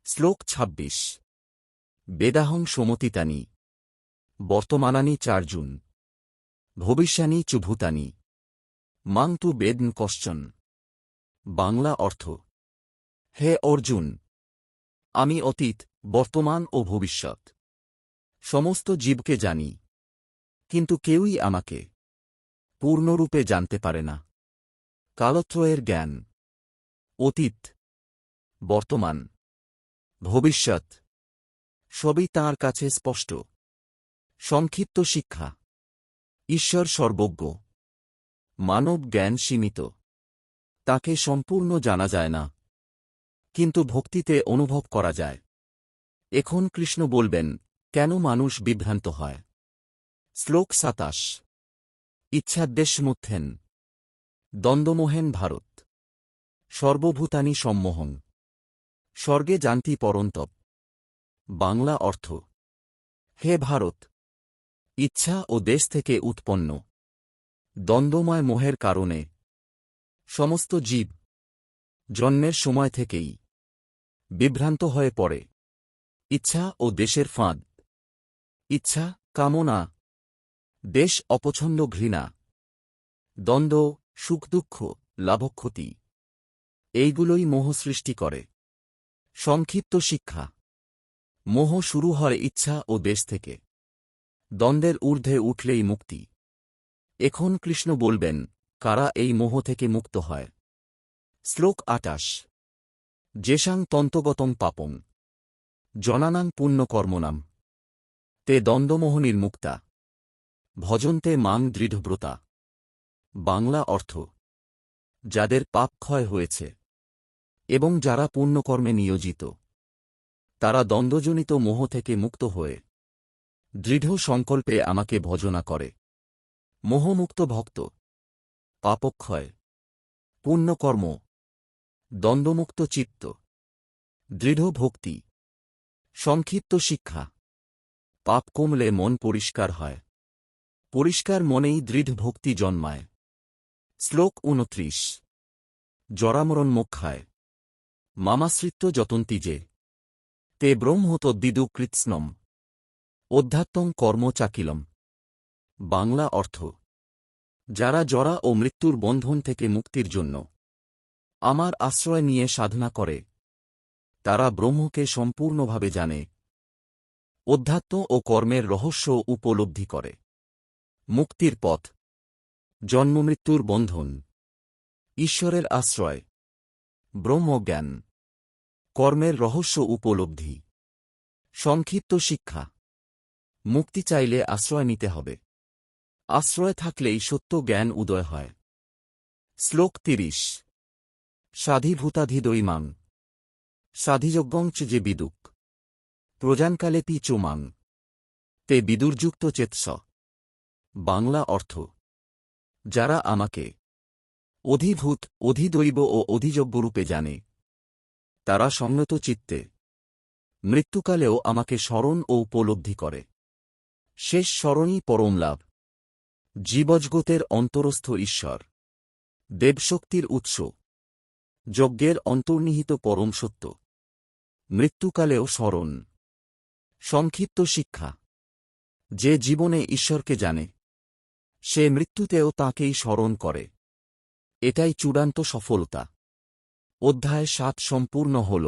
শ্লোক ২৬ বেদাহং সমতিতানি বর্তমানানি চার্জুন ভবিষ্যানি চ ভূতানি মাং তু বেদন কশ্চন। বাংলা অর্থ: হে অর্জুন, আমি অতীত, বর্তমান ও ভবিষ্যৎ সমস্ত জীবকে জানি, কিন্তু কেউই আমাকে পূর্ণরূপে জানতে পারে না। কালত্রয়ের জ্ঞান, অতীত, বর্তমান, ভবিষ্যৎ সবই তাঁর কাছে স্পষ্ট। সংক্ষিপ্ত শিক্ষা: ঈশ্বর সর্বজ্ঞ, মানব জ্ঞান সীমিত। তাকে সম্পূর্ণ জানা যায় না, কিন্তু ভক্তিতে অনুভব করা যায়। এখন কৃষ্ণ বলবেন কেন মানুষ বিভ্রান্ত হয়। শ্লোক ২৭ ইচ্ছাদ্বেষমুত্থেন দ্বন্দ্বমোহেন ভারত সর্বভূতানি সম্মোহং স্বর্গে যান্তি পরন্তপ। বাংলা অর্থ: হে ভারত, ইচ্ছা ও দেশ থেকে উৎপন্ন দ্বন্দ্বময় মোহের কারণে সমস্ত জীব জন্মের সময় থেকেই বিভ্রান্ত হয়ে পড়ে। ইচ্ছা ও দেশের ফাঁদ: ইচ্ছা, কামনা; দেশ, অপছন্দ, ঘৃণা; দ্বন্দ্ব, সুখ দুঃখ, লাভক্ষতি। এইগুলোই মোহ সৃষ্টি করে। সংক্ষিপ্ত শিক্ষা: মোহ শুরু হয় ইচ্ছা ও দেশ থেকে। দ্বন্দ্বের ঊর্ধ্বে উঠলেই মুক্তি। এখন কৃষ্ণ বলবেন কারা এই মোহ থেকে মুক্ত হয়। শ্লোক ২৮ যেষাং তন্তগতং পাপং জনানাং পুণ্যকর্মণাম তে দ্বন্দ্বমোহনির্মুক্তা ভজন্তে মাং দৃঢ়ব্রতা। বাংলা অর্থ: যাদের পাপ ক্ষয় হয়েছে এবং যারা পুণ্যকর্মে নিয়োজিত, তারা দ্বন্দ্বজনিত মোহ থেকে মুক্ত হয়ে দৃঢ় সংকল্পে আমাকে ভজনা করে। মোহমুক্ত ভক্ত, পাপক্ষয়, পুণ্যকর্ম, দ্বন্দ্বমুক্ত চিত্ত, দৃঢ় ভক্তি। সংক্ষিপ্ত শিক্ষা: পাপ কমলে মন পরিষ্কার হয়। পরিষ্কার মনেই দৃঢ় ভক্তি জন্মায়। শ্লোক ২৯ জরামরণ মোক্ষায় মামাশ্রিত্য যতন্তি যে তে ব্রহ্ম তদ্বিদু কৃৎস্নম অধ্যাত্মং কর্ম চাকিলম। বাংলা অর্থ: যারা জরা ও মৃত্যুর বন্ধন থেকে মুক্তির জন্য আমার আশ্রয় নিয়ে সাধনা করে, তারা ব্রহ্মকে সম্পূর্ণভাবে জানে, অধ্যাত্ম ও কর্মের রহস্য উপলব্ধি করে। মুক্তির পথ: জন্মমৃত্যুর বন্ধন, ঈশ্বরের আশ্রয়, ব্রহ্মজ্ঞান, কর্মের রহস্য উপলব্ধি। সংক্ষিপ্ত শিক্ষা: মুক্তি চাইলে আশ্রয় নিতে হবে। আশ্রয় থাকলেই সত্য জ্ঞান উদয় হয়। শ্লোক ৩০ সাধিভূতাধিদৈমাং সাধিযজ্ঞং চ যে বিদুক প্রজানকালেপি চ মাং তে বিদুর্যুক্ত চেতস। বাংলা অর্থ: যারা আমাকে অধিভূত, অধিদৈব ও অধিযজ্ঞরূপে জানে, তারা সংযত চিত্তে মৃত্যুকালেও আমাকে স্মরণ ও উপলব্ধি করে। শেষ স্মরণই পরম লাভ। জীবজগতের অন্তরস্থ ঈশ্বর, দেবশক্তির উৎস, যজ্ঞের অন্তর্নিহিত পরম সত্য, মৃত্যুকালেও স্মরণ। সংক্ষিপ্ত শিক্ষা: যে জীবনে ঈশ্বরকে জানে, সে মৃত্যুতেও তাঁকেই স্মরণ করে। এটাই চূড়ান্ত সফলতা। অধ্যায় ৭ সম্পূর্ণ হল।